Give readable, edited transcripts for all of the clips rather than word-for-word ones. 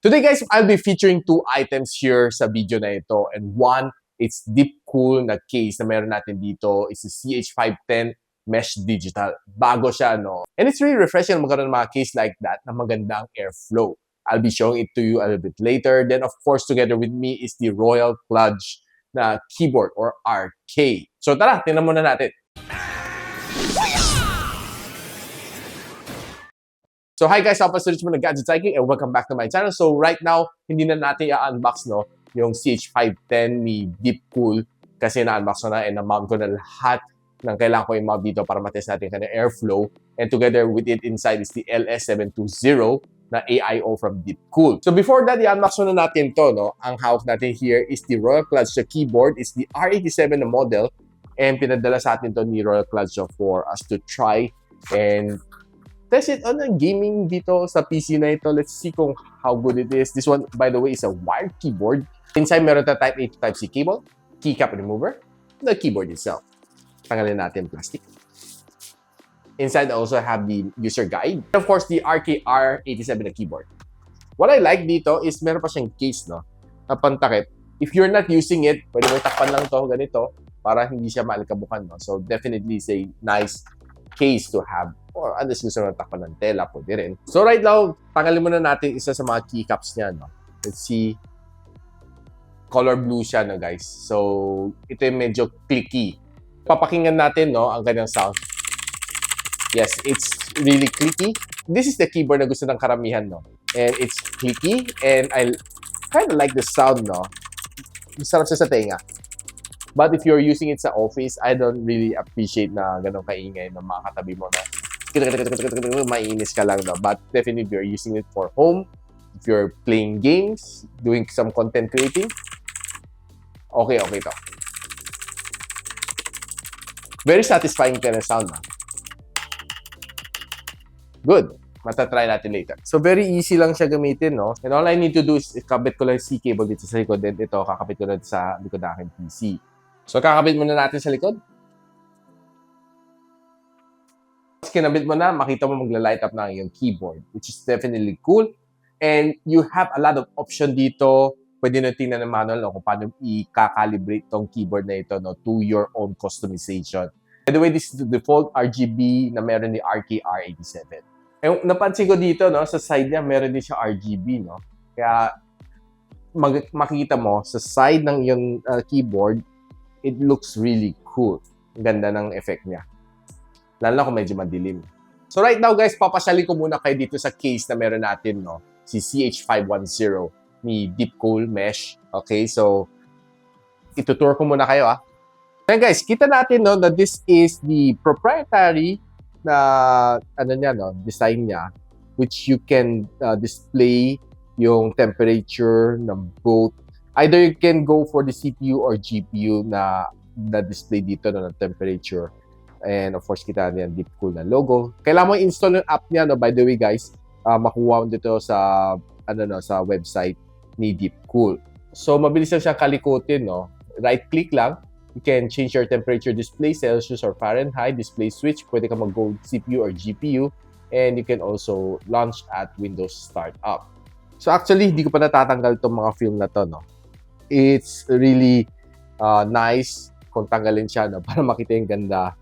Today guys, I'll be featuring two items here sa video na ito. And one, it's DEEPCOOL na case na meron natin dito. It's a CH510 Mesh Digital. Bago siya, no? And it's really refreshing magkaroon ng mga case like that na magandang airflow. I'll be showing it to you a little bit later. Then of course, together with me is the Royal Kludge na keyboard or RK. So tara, tingnan muna natin. So hi guys, ako pa si Richmond ng Gadget Sidekick and welcome back to my channel. So right now, hindi na natin i-unbox no, yung CH510 ni DEEPCOOL kasi na-unbox ko na and na-mount ko na lahat ng kailangan ko i-mount dito para matest natin kanyang airflow. And together with it inside is the LS720 na AIO from DEEPCOOL. So before that, i-unbox na natin to. No? Ang hawak natin here is the Royal Kludge keyboard. It's the R87 na model and pinadala sa atin to ni Royal Kludge for us to try and test it on a gaming dito sa PC na ito. Let's see kung how good it is. This one, by the way, is a wired keyboard. Inside, meron na Type A to Type C cable, keycap remover, the keyboard itself. Tanggalin natin plastic. Inside, I also have the user guide. And of course, the RK R87 na keyboard. What I like dito is meron pa siyang case, no? Na pantakip. If you're not using it, pwede mo takpan lang to ganito para hindi siya maalikabukan, no? So, definitely is a nice case to have. Or unless gusto mo takpan ng tela, pwede rin. So right now, tanggalin muna natin isa sa mga keycaps niya. No? Let's see. Color blue siya, no, guys. So, ito yung medyo clicky. Papakinggan natin, no, ang kanyang sound. Yes, it's really clicky. This is the keyboard na gusto ng karamihan, no? And it's clicky. And I kind of like the sound, no? Masarap siya sa tenga. But if you're using it sa office, I don't really appreciate na ganun kaingay na mga katabi mo na mainis ka lang, no? But definitely if you're using it for home, if you're playing games, doing some content creating, okay to. Very satisfying kind of sound, no? Good. Matatry natin later. So, very easy lang siya gamitin, no? And all I need to do is kabit ko lang yung C-cable dito sa likod. Then ito, kakabit ko lang sa likod ng aking PC. So, kakabit muna natin sa likod. Kinabit mo na, makita mo magla-light up na yung keyboard, which is definitely cool. And you have a lot of option dito. Pwede na tingnan ng manual no, kung paano i-calibrate tong keyboard na ito no, to your own customization. By the way, this is the default RGB na meron ni RK R87. And napansin ko dito, no, sa side niya, meron din siya RGB. No? Kaya makikita mo, sa side ng yung keyboard, it looks really cool. Ganda ng effect niya. Lalo na kung medyo madilim. So right now guys, papasyalin ko muna kayo dito sa case na meron natin, no? Si CH510 ni DEEPCOOL Mesh. Okay, so itutour ko muna kayo, Then guys, kita natin, no, na this is the proprietary na ano niya, no, design niya, which you can display yung temperature ng both. Either you can go for the CPU or GPU na display dito no, ng temperature. And of course, kita niyan DEEPCOOL na logo. Kailangan mo i-install yung app niya, no? By the way, guys, makuha mo dito sa sa website ni DEEPCOOL. So, mabilis lang siya kalikutin, no? Right-click lang. You can change your temperature display, Celsius or Fahrenheit, display switch. Pwede ka mag-go CPU or GPU. And you can also launch at Windows Startup. So, actually, hindi ko pa natatanggal itong mga film na to, no? It's really nice kung tanggalin siya, no? Para makita yung ganda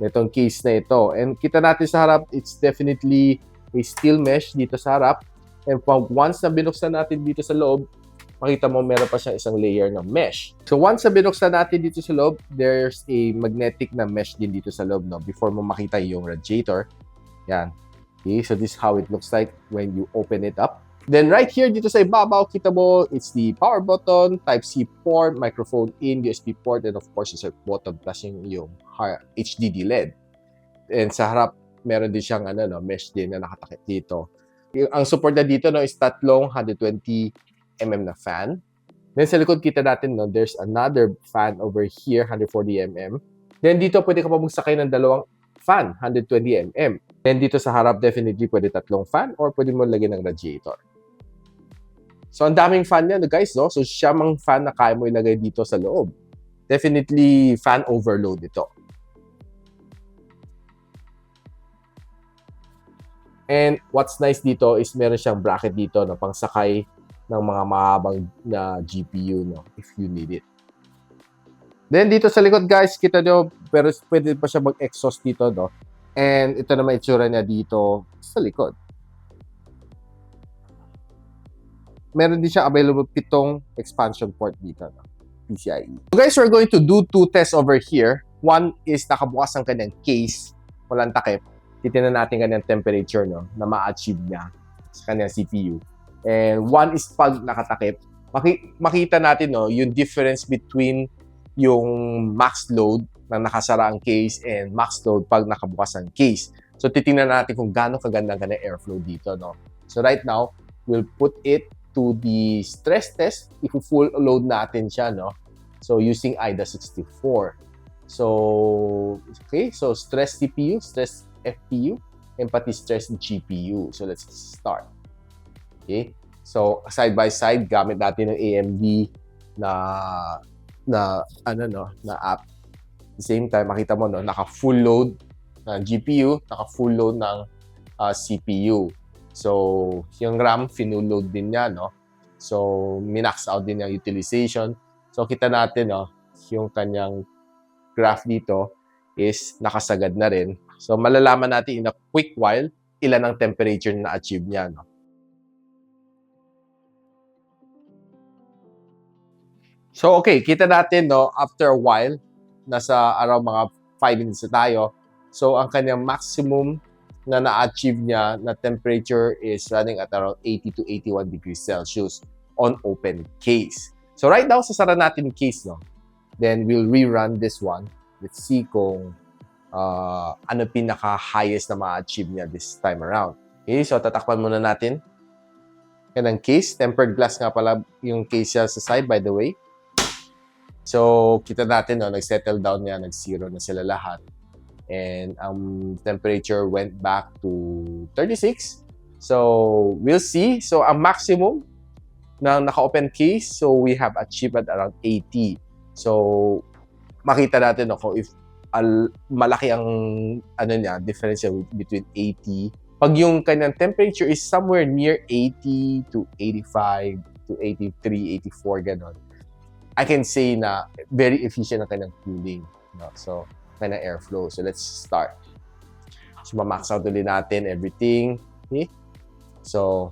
itong case na ito. And kita natin sa harap, it's definitely a steel mesh dito sa harap. And once na binuksan natin dito sa loob, makita mo meron pa siyang isang layer ng mesh. So once na binuksan natin dito sa loob, there's a magnetic na mesh din dito sa loob, no? Before mo makita yung radiator. Yan. Okay, so this is how it looks like when you open it up. Then right here, dito sa ibabaw, kita mo, it's the power button, Type-C port, microphone in, USB port, and of course, yung button plus yung HDD LED. And sa harap, meron din siyang mesh din na nakatakip dito. Ang support na dito no, is tatlong 120mm na fan. Then sa likod, kita natin, no, there's another fan over here, 140mm. Then dito, pwede ka pa magsakay ng dalawang fan, 120mm. Then dito sa harap, definitely pwede tatlong fan or pwede mo lagyan ng radiator. So, ang daming fan niya, guys, no? So, siya mang fan na kaya mo ilagay dito sa loob. Definitely fan overload ito. And what's nice dito is meron siyang bracket dito no, pang sakay ng mga mahabang na GPU no, if you need it. Then dito sa likod guys, kita nyo, pero pwede pa siya mag-exhaust dito no. And ito naman itsura niya dito sa likod. Meron din siya available 7 expansion port dito no, PCIe. So guys, we're going to do 2 tests over here. One is nakabukas ang kanyang case, walang takip. Titignan natin kanyang temperature no, na ma-achieve niya sa kanyang CPU. And one is pag nakatakip, makita natin no, yung difference between yung max load na nakasara ang case and max load pag nakabukas ang case. So titingnan natin kung gaano kaganda ang kanyang airflow dito no. So right now, we'll put it to the stress test if full load natin siya no. So using IDA 64. So okay, so stress CPU, stress FPU, and pati stress GPU. So let's start. Okay? So side by side gamit natin ng AMD na app. At the same time, makita mo no, naka full load ng GPU, naka full load ng CPU. So yung RAM full load din niya no. So minax out din yung utilization. So kita natin no, yung kanyang graph dito is nakasagad na rin. So malalaman natin in a quick while ilan ang temperature na achieve niya no. So okay, kita natin no, after a while, nasa around mga 5 minutes na tayo. So ang kanyang maximum na na-achieve niya na temperature is running at around 80 to 81 degrees Celsius on open case. So right now, sasara natin yung case no. Then we'll rerun this one. Let's see kung ano pinaka-highest na ma-achieve niya this time around. Okay, so tatakpan muna natin. Yan ang case. Tempered glass nga pala yung case niya sa side, by the way. So, kita natin, no, nag-settle down niya, nag-zero na sila lahat. And temperature went back to 36. So, we'll see. So, ang maximum na naka-open case, so we have achieved at around 80. So, makita natin no, kung if malaki ang niya, difference between 80. Pag yung kanyang temperature is somewhere near 80 to 85 to 83, 84, ganon. I can say na very efficient ang kanyang cooling. No? So, kanyang airflow. So, let's start. So, ma-max out ulit natin everything. Okay? So,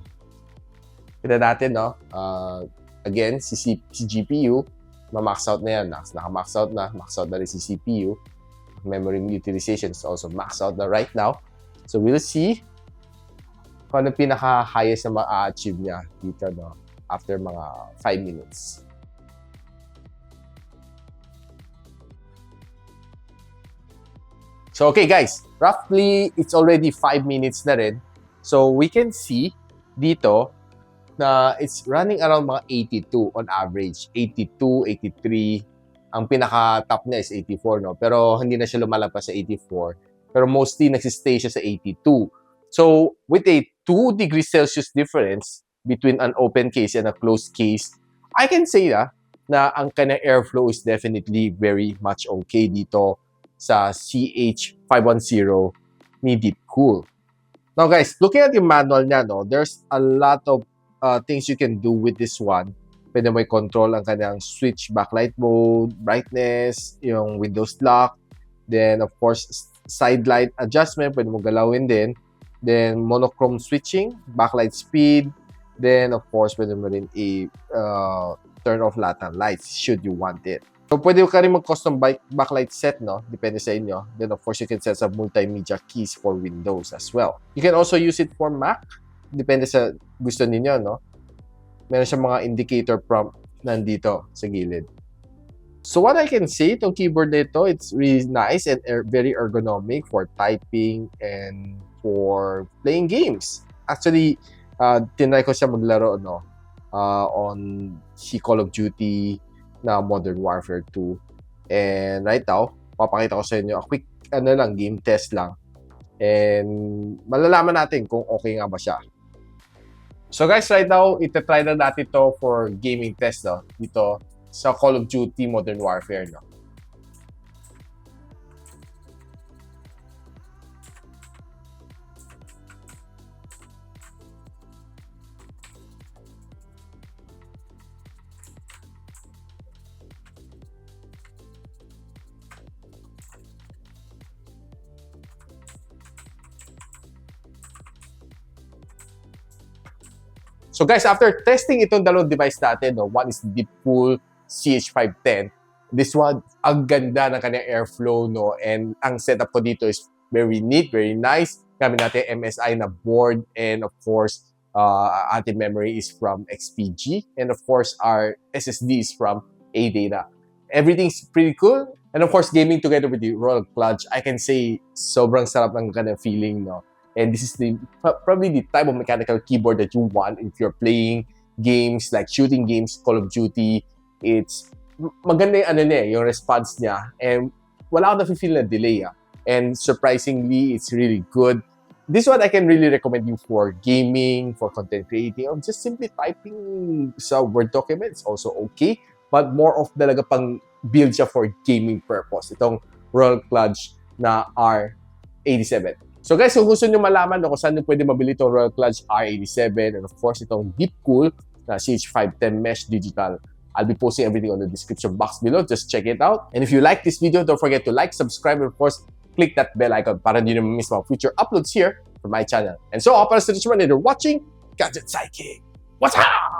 kita natin, no? Again, si GPU, ma-max out na yan. Naka-max out na. Max out na rin si CPU. Memory utilization is also max out na right now. So, we'll see kung ano pinaka-highest na ma-achieve niya dito, no? After mga 5 minutes. So, okay guys, roughly, it's already 5 minutes na rin. So, we can see dito na it's running around mga 82 on average. 82, 83. Ang pinaka-top niya is 84, no? Pero hindi na siya lumalagpas sa 84. Pero mostly, nagsistay siya sa 82. So, with a 2 degrees Celsius difference between an open case and a closed case, I can say na ang kanyang airflow is definitely very much okay dito sa CH510 ni DEEPCOOL. Now guys, looking at yung manual niya, no, there's a lot of things you can do with this one. Pwede mo i-control ang kanyang switch backlight mode, brightness, yung Windows lock, then of course, side light adjustment, pwede mo galawin din. Then monochrome switching, backlight speed, then of course, pwede mo rin turn off lahat ng lights should you want it. So, pwede ka rin mag-custom backlight set, no? Depende sa inyo. Then, of course, you can set some multimedia keys for Windows as well. You can also use it for Mac. Depende sa gusto ninyo, no? Meron siyang mga indicator prompt nandito sa gilid. So, what I can say, itong keyboard nito, it's really nice and very ergonomic for typing and for playing games. Actually, tinry ko siya maglaro, no? On si Call of Duty na Modern Warfare 2. And right now, papakita ko sa inyo a quick game test lang. And malalaman natin kung okay nga ba siya. So guys, right now, itatry na natin to for gaming test, no? Dito sa Call of Duty Modern Warfare, no? So guys, after testing itong dalawang device natin, no, one is the DEEPCOOL CH510. This one, ang ganda ng kanyang airflow, no? And ang setup ko dito is very neat, very nice. Gamit natin MSI na board, and of course, ating memory is from XPG, and of course, our SSD is from ADATA. Everything's pretty cool. And of course, gaming together with the Royal Kludge, I can say sobrang sarap ng kanyang feeling, no? And this is probably the type of mechanical keyboard that you want if you're playing games like shooting games, Call of Duty. It's maganda yung yung response niya. And wala akong na-feel na delay. And surprisingly, it's really good. This one I can really recommend you for gaming, for content creating, or just simply typing sa Word document. It's also okay. But more of talaga pang build siya for gaming purpose. Itong Royal Kludge na R87. So guys, kung gusto nyo malaman kung saan nyo pwede mabili itong Royal Kludge R87 and of course itong DEEPCOOL na CH510 Mesh Digital, I'll be posting everything on the description box below. Just check it out. And if you like this video, don't forget to like, subscribe, and of course, click that bell icon para hindi nyo miss mga future uploads here from my channel. And so, para sa this one, and you're watching Gadget Sidekick. What's up?